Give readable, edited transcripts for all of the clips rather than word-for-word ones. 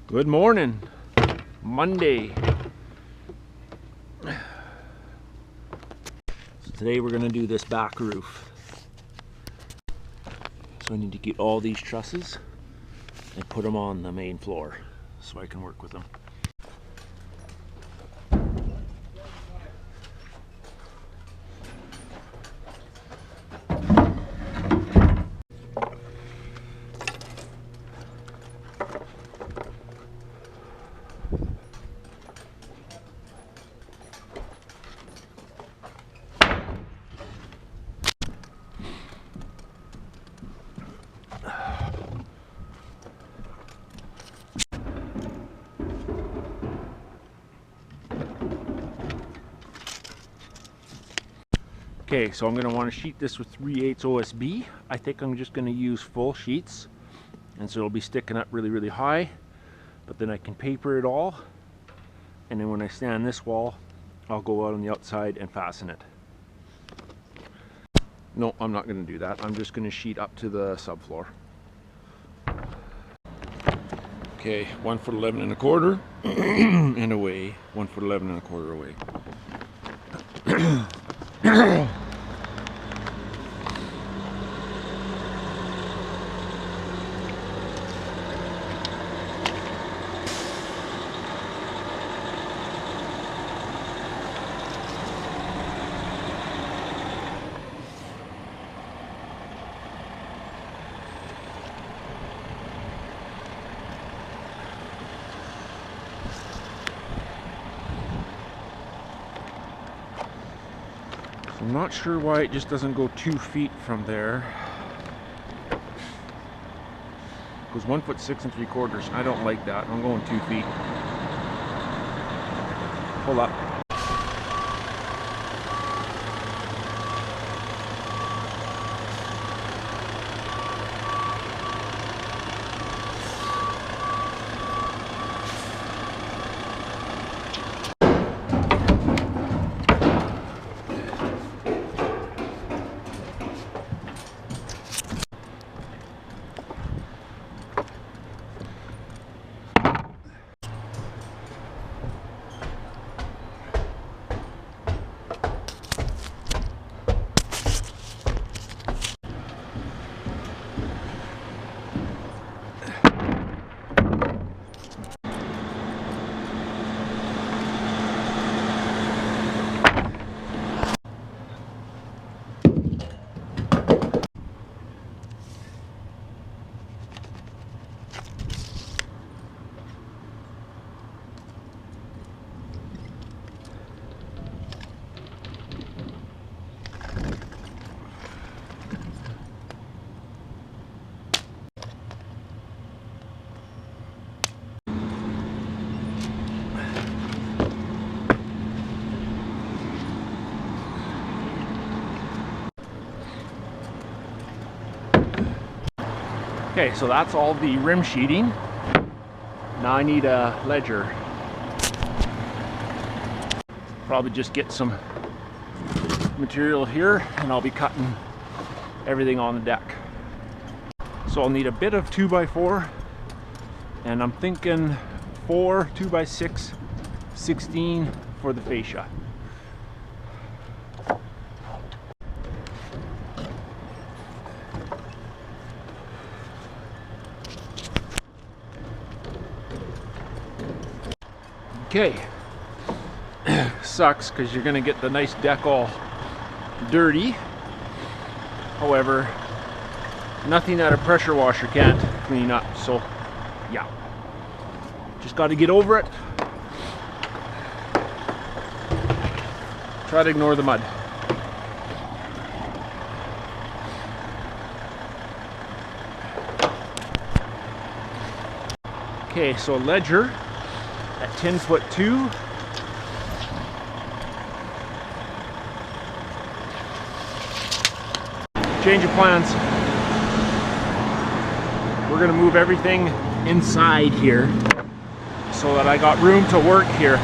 Good morning, Monday. So today we're going to do this back roof. So I need to get all these trusses and put them on the main floor so I can work with them. Okay, so I'm going to want to sheet this with 3/8 OSB. I think I'm just going to use full sheets, and so it'll be sticking up really high, but then I can paper it all, and then when I stand this wall, I'll go out on the outside and fasten it. No, I'm not going to do that. I'm just going to sheet up to the subfloor. Okay, 1 foot 11 1/4 and away, 1 foot 11 1/4 away. I'm not sure why it just doesn't go 2 feet from there. It goes 1 foot 6 3/4. I don't like that. I'm going 2 feet. Hold up. Okay, so that's all the rim sheeting. Now I need a ledger. Probably just get some material here and I'll be cutting everything on the deck. So I'll need a bit of 2x4, and I'm thinking 4 2x6 16 for the fascia. Okay, sucks because you're gonna get the nice deck all dirty. However, nothing that a pressure washer can't clean up, so yeah, just got to get over it. Try to ignore the mud. Okay, so ledger at 10'2". Change of plans. We're gonna move everything inside here so that I got room to work here.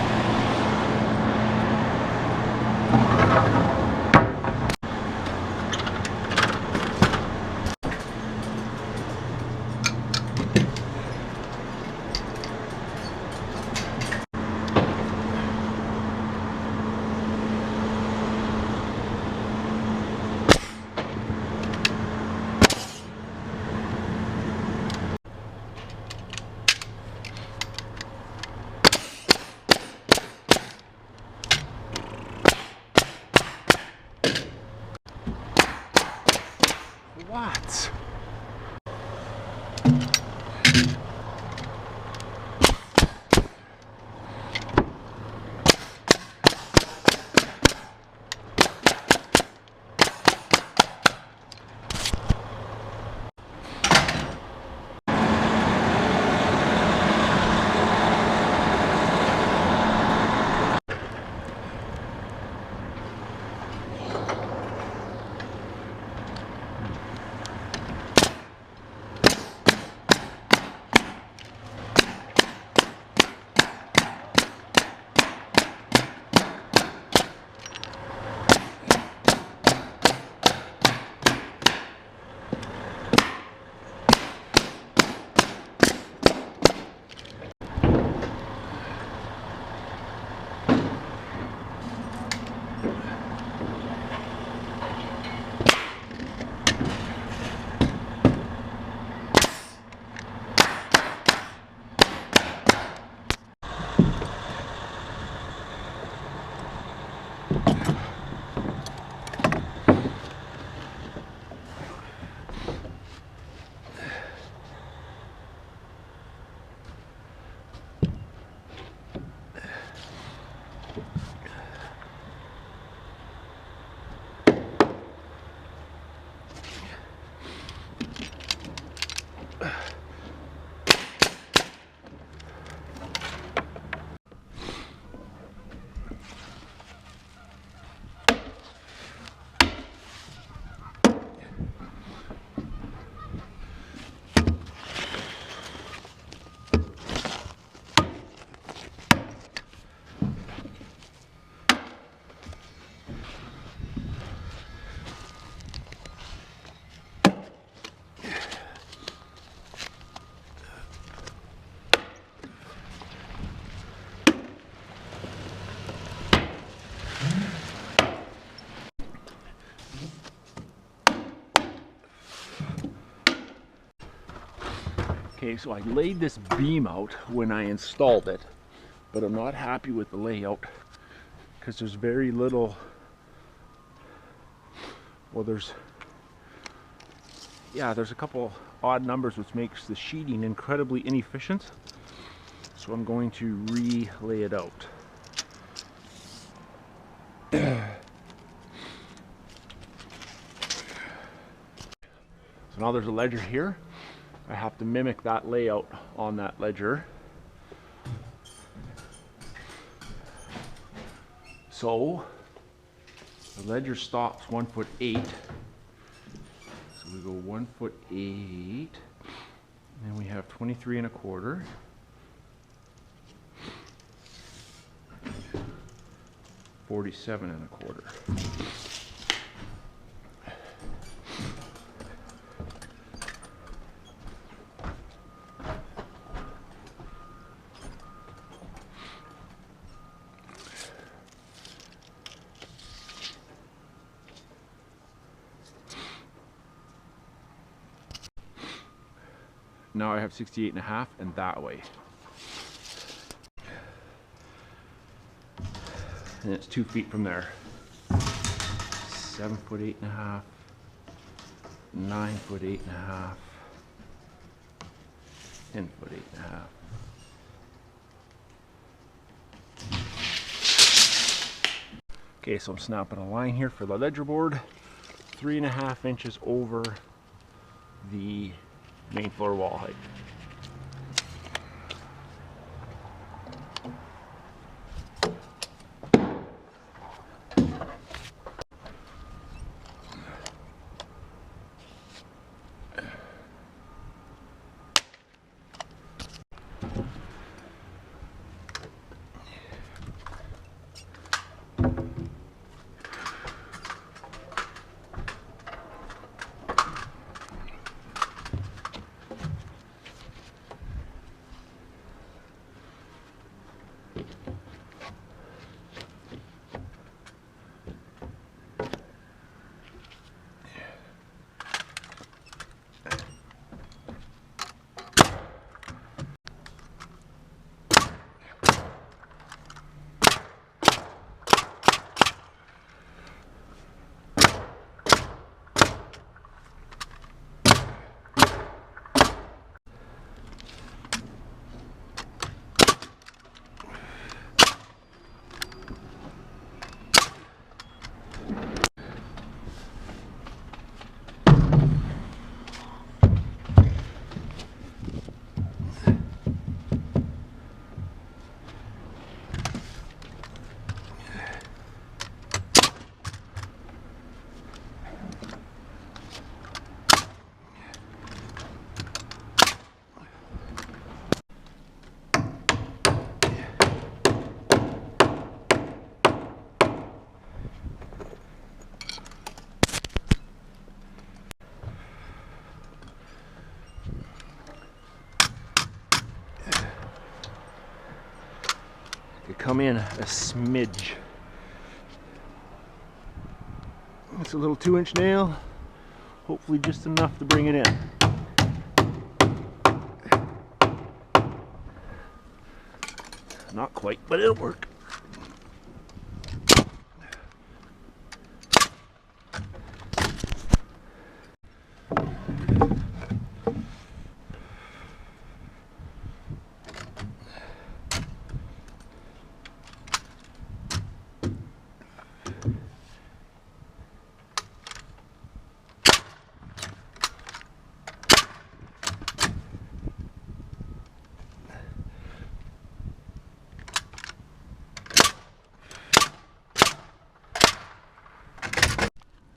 Okay, so I laid this beam out when I installed it, but I'm not happy with the layout because there's very little, well, there's a couple odd numbers, which makes the sheeting incredibly inefficient. So I'm going to re-lay it out. So now there's a ledger here. I have to mimic that layout on that ledger. So the ledger stops 1'8". So we go 1'8", and we have 23 1/4. 47 1/4. Now I have 68 1/2 and that way. And it's 2 feet from there. 7'8 1/2, 9'8 1/2, 10'8 1/2. Okay, so I'm snapping a line here for the ledger board, 3 1/2 inches over the main floor wall height. Come in a smidge. It's a little 2-inch nail, hopefully just enough to bring it in. Not quite, but it'll work.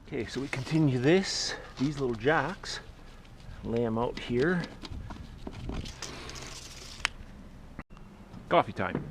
Okay, so we continue these little jacks, lay them out here. Coffee time.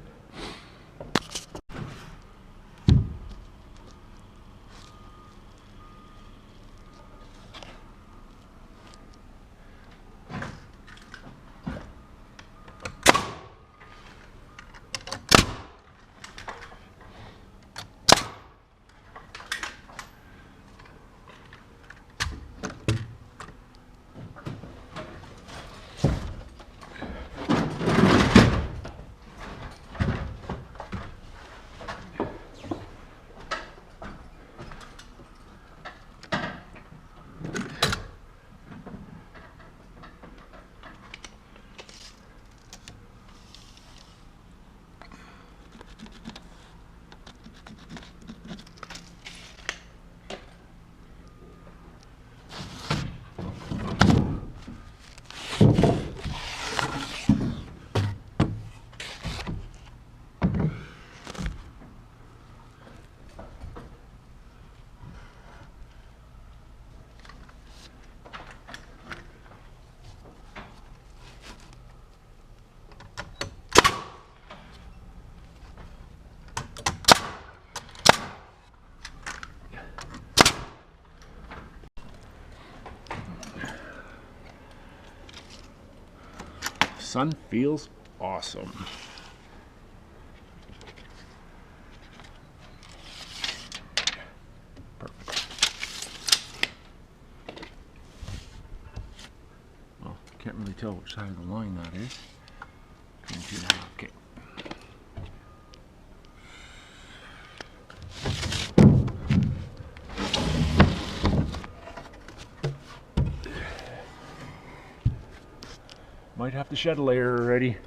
sun feels awesome. Perfect. Well, can't really tell which side of the line that is. 22.5. Okay. Might have to shed a layer already.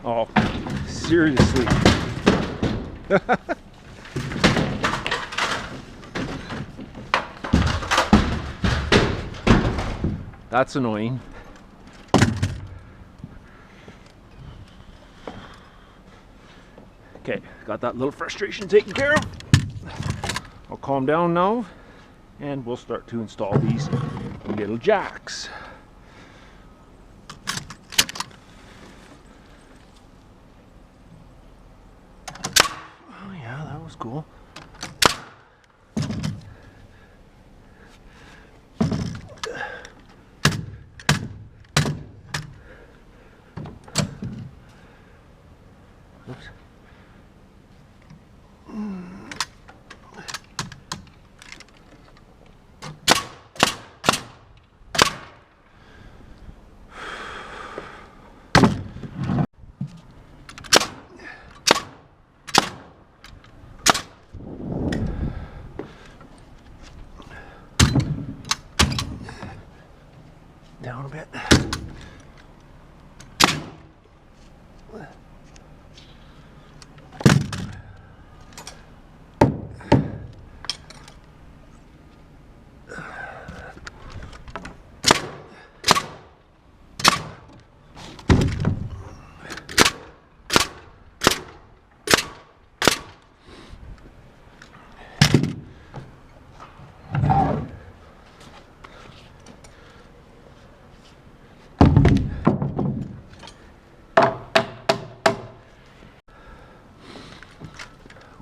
Oh, seriously. That's annoying. Okay, got that little frustration taken care of. I'll calm down now and we'll start to install these little jacks. Oh yeah, that was cool. Oops. Down a bit.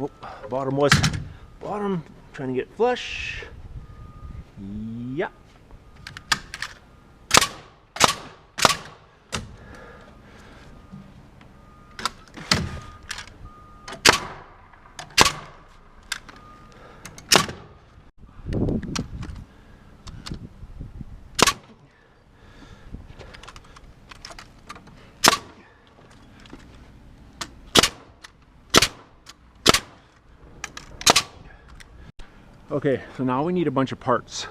Oh, bottom, trying to get flush. Yeah. Okay, so now we need a bunch of parts.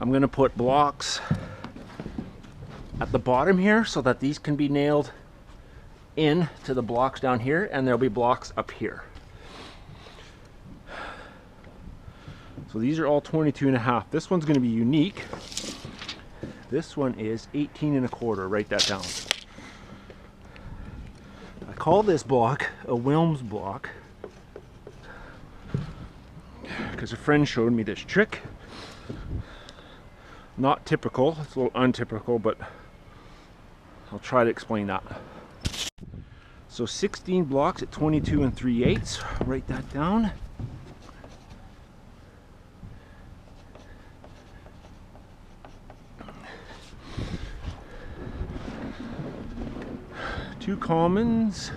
I'm gonna put blocks at the bottom here so that these can be nailed in to the blocks down here, and there'll be blocks up here. So these are all 22.5. This one's gonna be unique. This one is 18.25, write that down. I call this block a Wilms block because a friend showed me this trick. Not typical, it's a little untypical, but I'll try to explain that. So 16 blocks at 22 3/8, write that down. Two commons.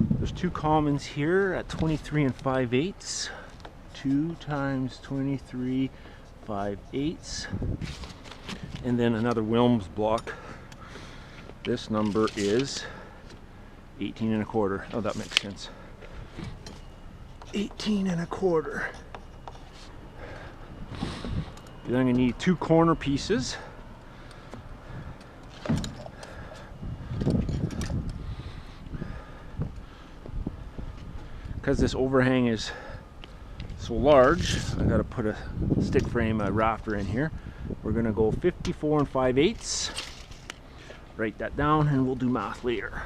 There's two commons here at 23 5/8. 2 times 23 5/8, and then another Wilms block. This number is 18.25. Oh, that makes sense. 18.25. Then I'm gonna need two corner pieces. Because this overhang is so large, I gotta put a stick frame, a rafter in here. We're gonna go 54 5/8. Write that down and we'll do math later.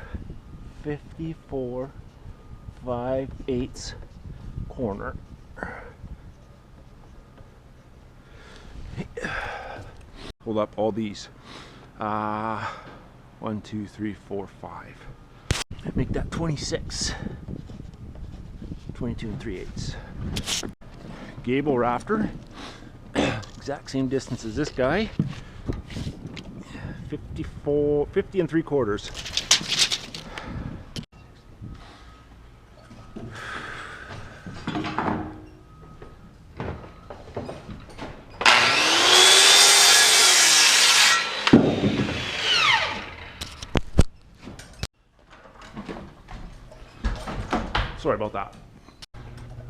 54 5/8 corner. hold up all these. 1, 2, 3, 4, 5. Make that 26. 22 3/8. Gable rafter, exact same distance as this guy. 50 3/4. Sorry about that.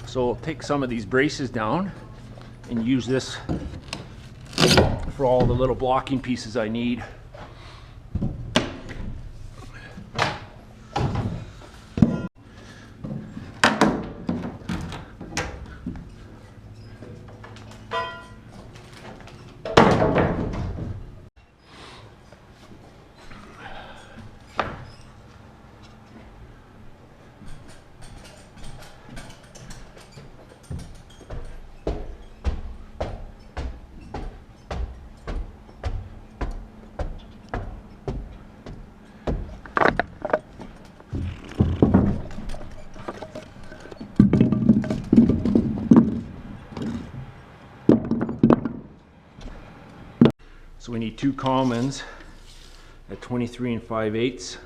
So I'll take some of these braces down and use this for all the little blocking pieces I need. So we need 2 commons at 23 5/8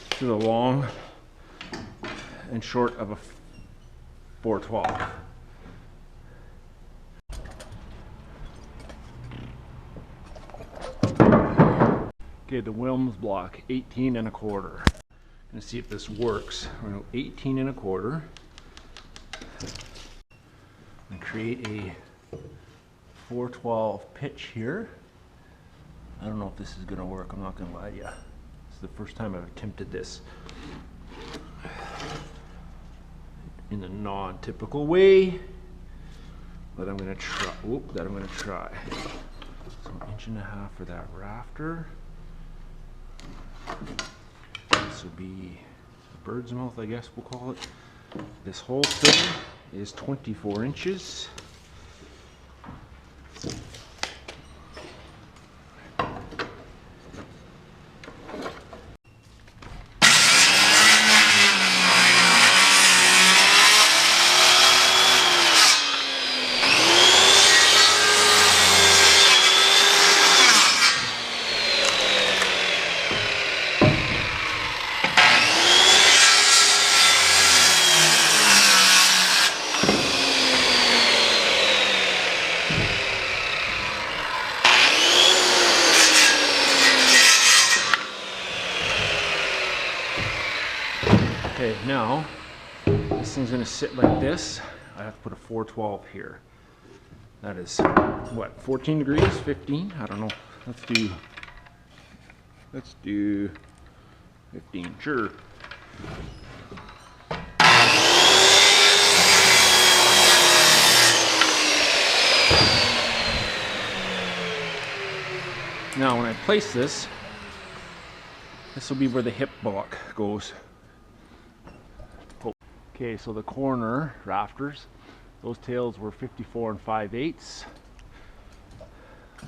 to the long and short of a 412. Okay, the Wilms block, 18 1/4. Gonna see if this works. We're gonna go 18 1/4 and create a 412 pitch here. I don't know if this is gonna work, I'm not gonna lie to you. This is the first time I've attempted this in a non-typical way, but I'm gonna try. So 1.5 inches for that rafter. This will be a bird's mouth, I guess we'll call it. This whole thing is 24 inches. Okay, now this thing's gonna sit like this. I have to put a 412 here. That is what, 14 degrees, 15? I don't know. Let's do 15, sure. Now when I place this, this will be where the hip block goes. Okay, so the corner rafters, those tails were 54 5/8,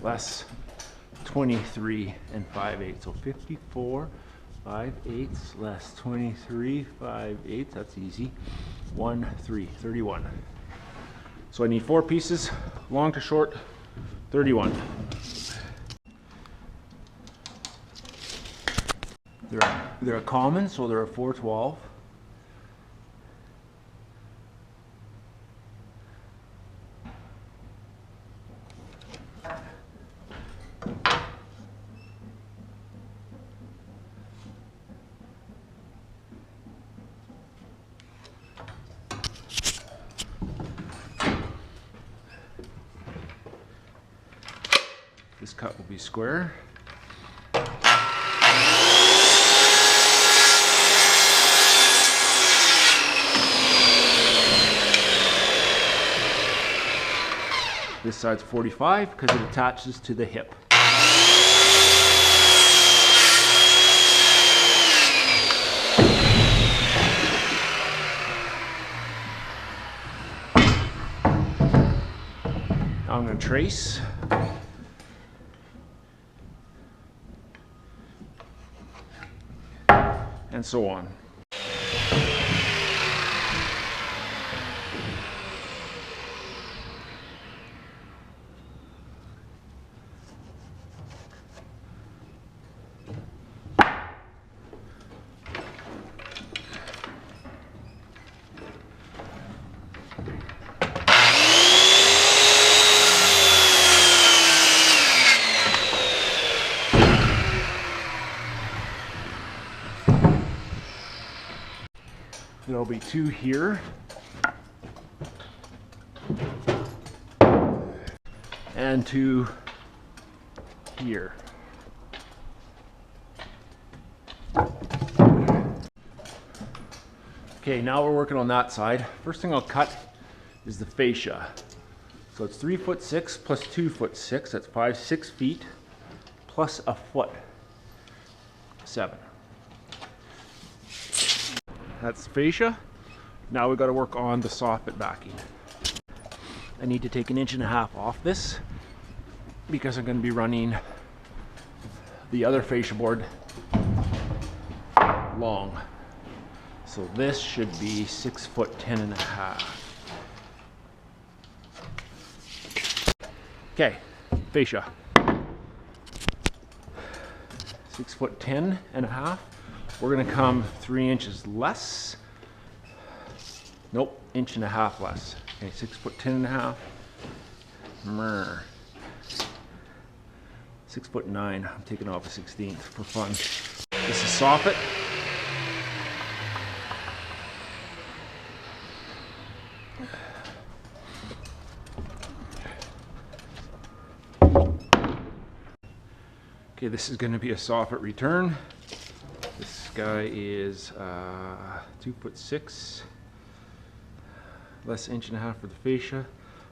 less 23 5/8. So 54 5/8 less 23 5/8, that's easy. 31. So I need 4 pieces, long to short, 31. They're a common, so they're a 412. This cut will be square. This side's 45 because it attaches to the hip. Now I'm going to trace. and so on. There'll be 2 here and 2 here. Okay, now we're working on that side. First thing I'll cut is the fascia. So it's 3'6" plus 2'6". That's 6 feet plus a foot. 7. That's fascia. Now we've got to work on the soffit backing. I need to take 1.5 inches off this because I'm going to be running the other fascia board long. So this should be 6'10½". Okay, fascia. 6'10½". We're gonna come 3 inches less. Nope, 1.5 inches less. Okay, 6'10½". 6'9". I'm taking off a 1/16 for fun. This is soffit. Okay, this is going to be a soffit return. This guy is 2'6", less 1.5 inches for the fascia,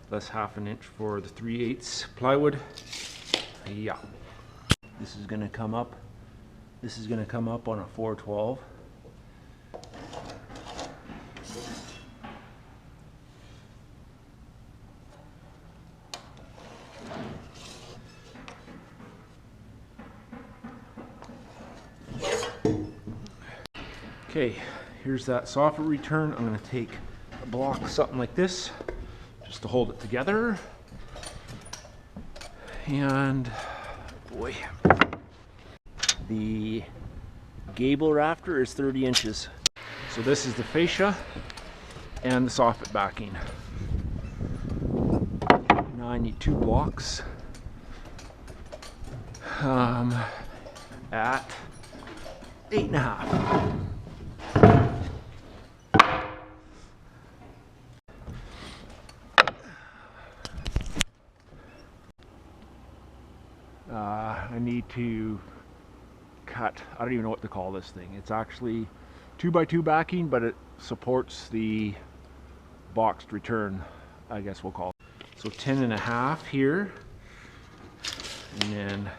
less 1/2 inch for the 3/8 plywood. Yeah, this is going to come up. This is going to come up on a 412. Okay, here's that soffit return. I'm going to take a block, something like this, just to hold it together. And boy, the gable rafter is 30 inches. So this is the fascia and the soffit backing. Now I need 2 blocks at 8.5. I need to cut, I don't even know what to call this thing. It's actually 2x2 backing, but it supports the boxed return, I guess we'll call it. So 10.5 here, and then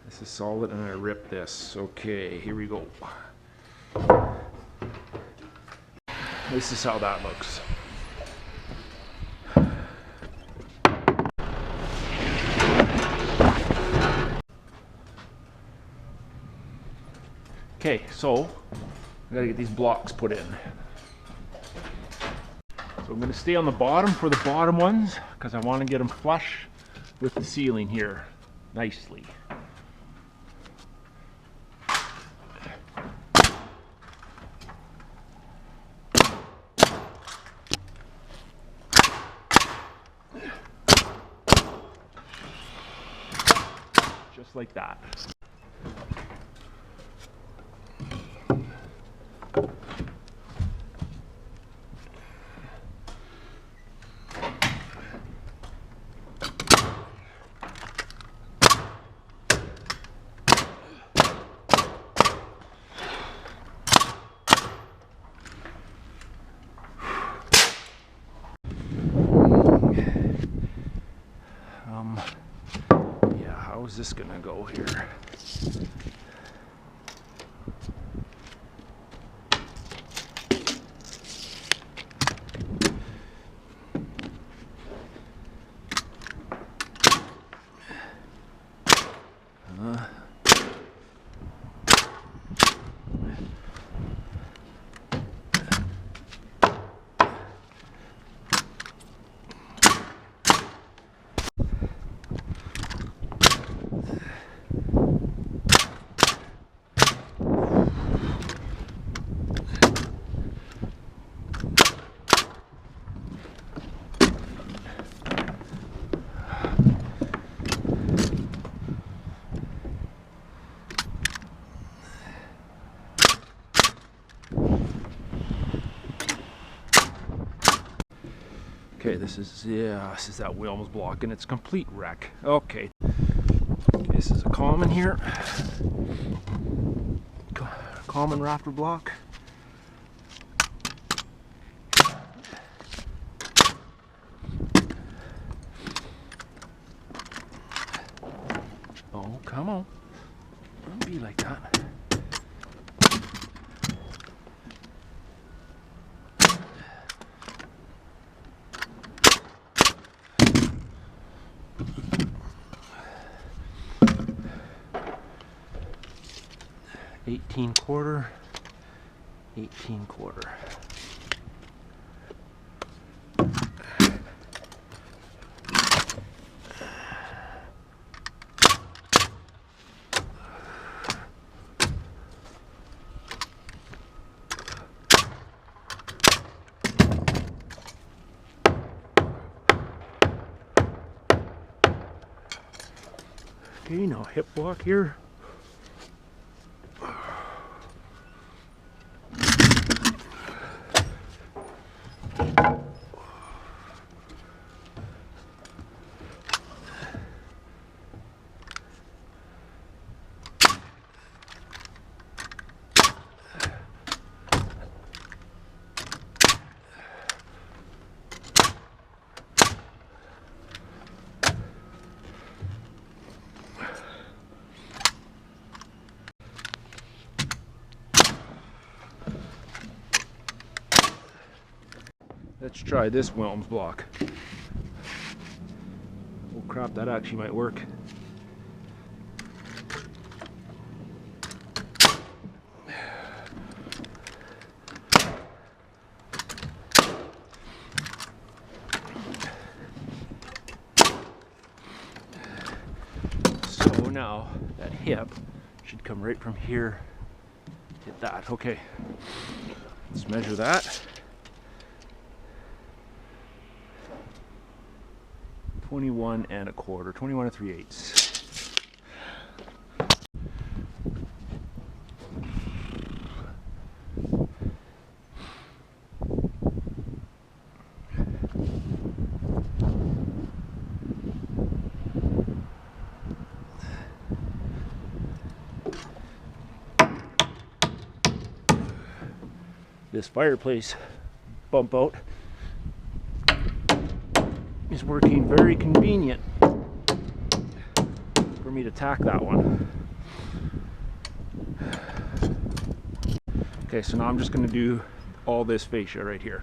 this is solid, and I rip this. Okay, here we go. This is how that looks. Okay, so I gotta get these blocks put in. So I'm gonna stay on the bottom for the bottom ones because I want to get them flush with the ceiling here nicely. Just like that. Yeah, how is this gonna go here? Okay, this is that Wilms block, and it's complete wreck. Okay, this is a common here. Common rafter block. Oh, come on. Don't be like that. $18 quarter. Okay, now hip block here. Let's try this Wilms block. Oh crap, that actually might work. So now that hip should come right from here, hit that. Okay, let's measure that. 21 1/4, 21 3/8. This fireplace bump out is working very convenient for me to tack that one. Okay, so now I'm just going to do all this fascia right here.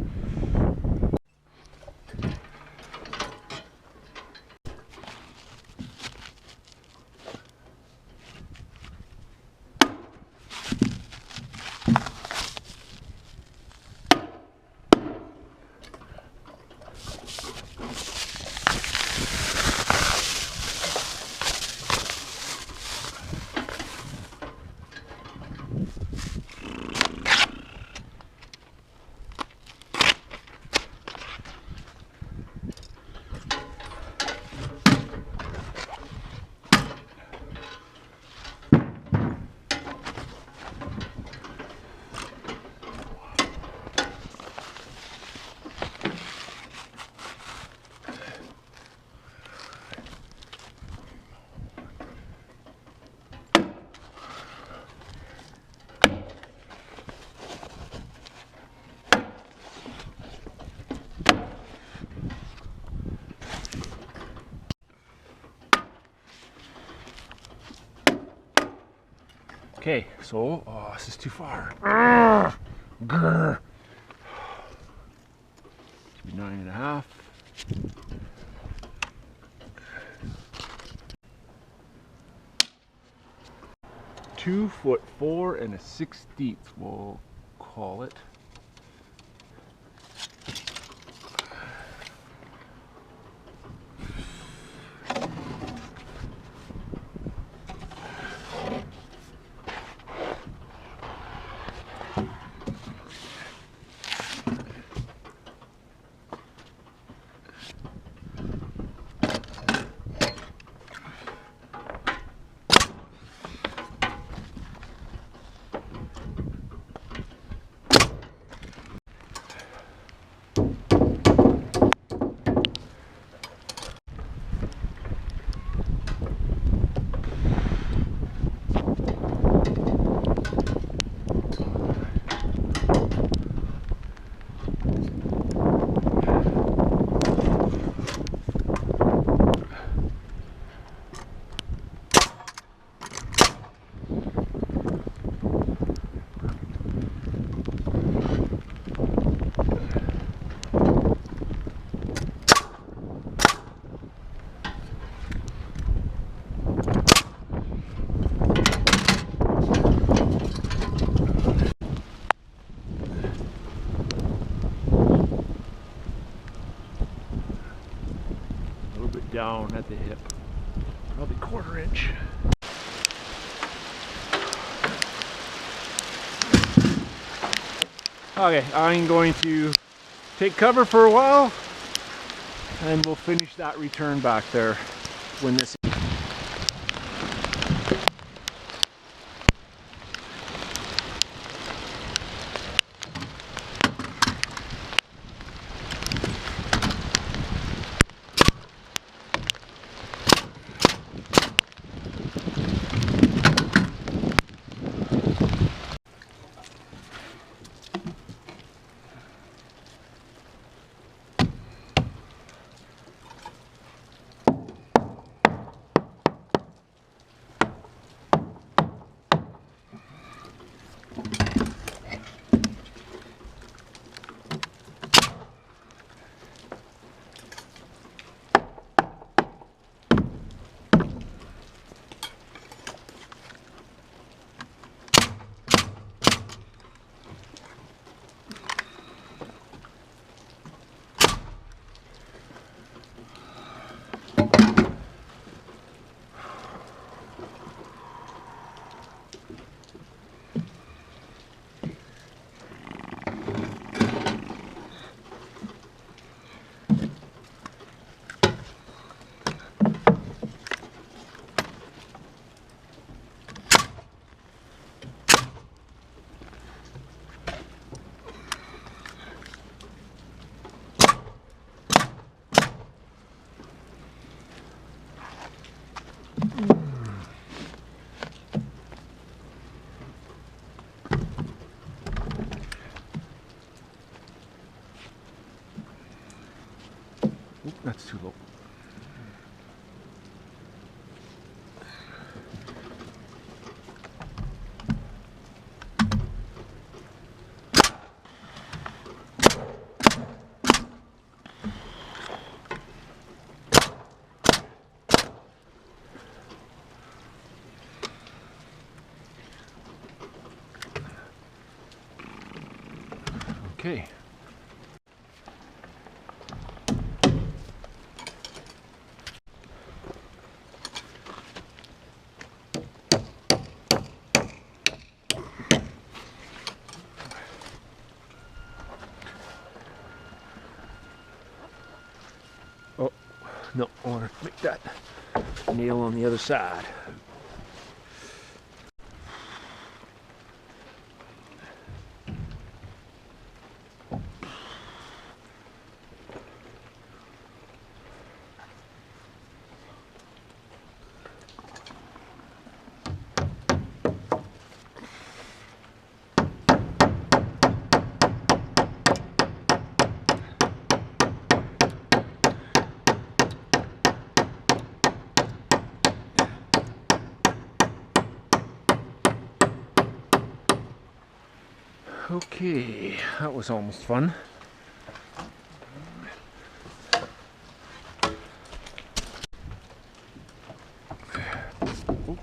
Okay, so, oh, this is too far. Grr. Should be 9.5. (2'4" 1/16", we'll call it. down at the hip, probably 1/4 inch. Okay, I'm going to take cover for a while and we'll finish that return back there when this. Oop, that's too low. Okay. Oh, no, I want to make that nail on the other side. Okay, that was almost fun. Oop.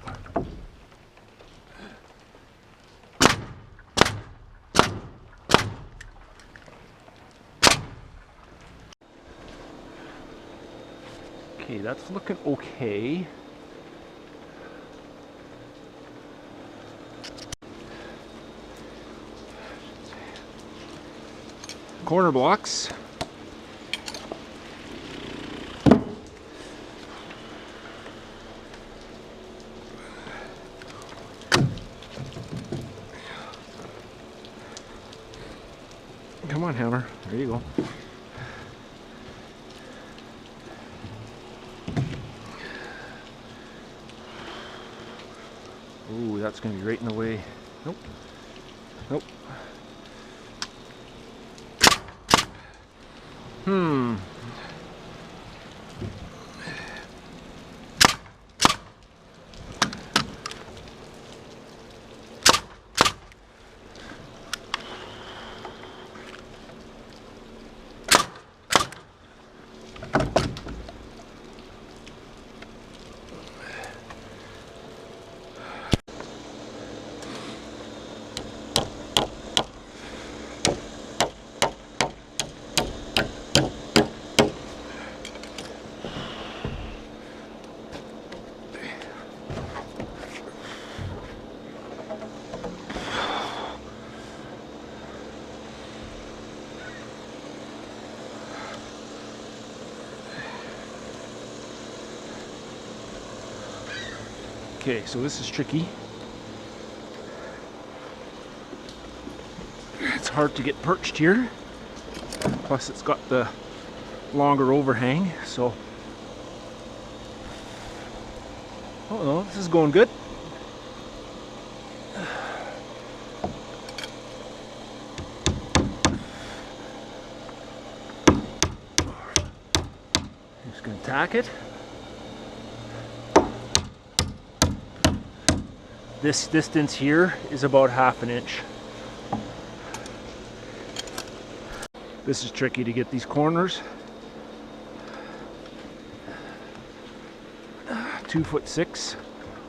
Okay, that's looking okay. Corner blocks. Come on, hammer. There you go. Ooh, that's going to be right in the way. Nope. Nope. Okay, so this is tricky. It's hard to get perched here. Plus it's got the longer overhang, so... Oh no, this is going good. Just gonna tack it. This distance here is about 1/2 inch. This is tricky to get these corners. 2'6"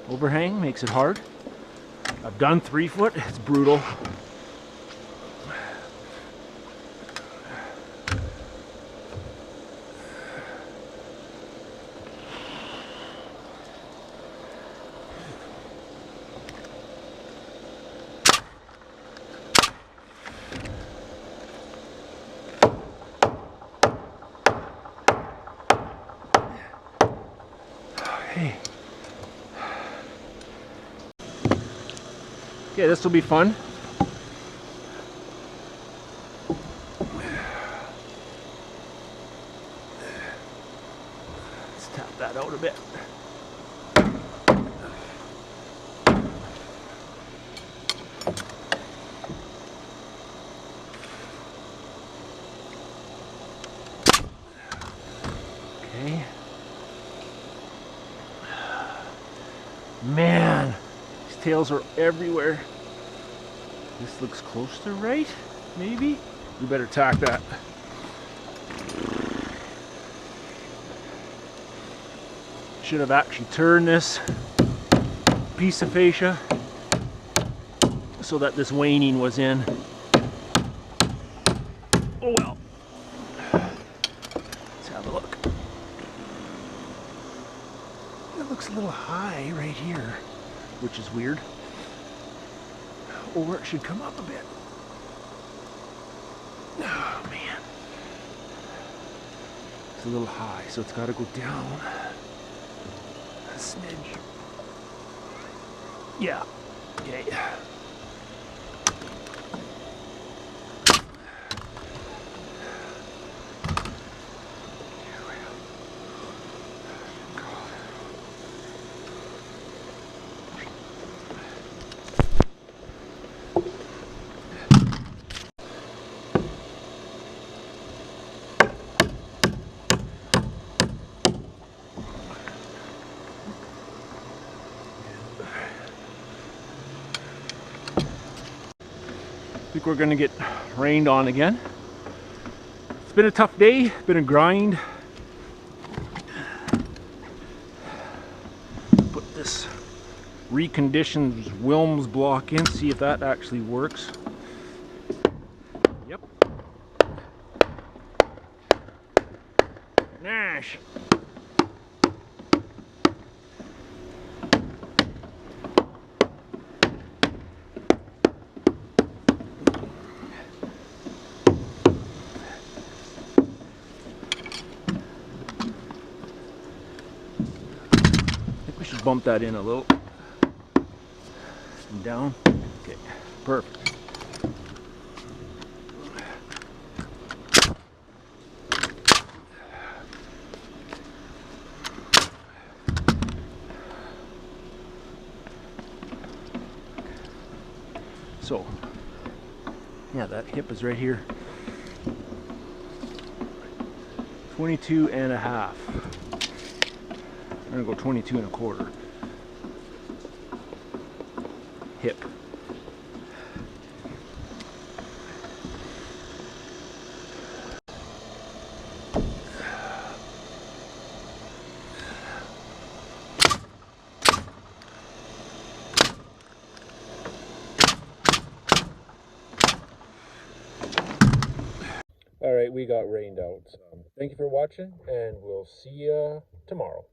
overhang makes it hard. I've done 3 foot, it's brutal. Okay, this will be fun. Let's tap that out a bit. Okay. Man, these tails are everywhere. This looks close to right, maybe? We better tack that. Should have actually turned this piece of fascia so that this waning was in. Oh well. Let's have a look. It looks a little high right here, which is weird. Or it should come up a bit. Oh man. It's a little high, so it's got to go down a smidge. Yeah. Okay. I think we're gonna get rained on again. It's been a tough day, been a grind. Put this reconditioned Wilms block in, see if that actually works. Yep. Nash. Bump that in a little and down. Okay, perfect. So yeah, that hip is right here. 22.5. I'm gonna go 22.25. Hip. All right, we got rained out. Thank you for watching, and we'll see you tomorrow.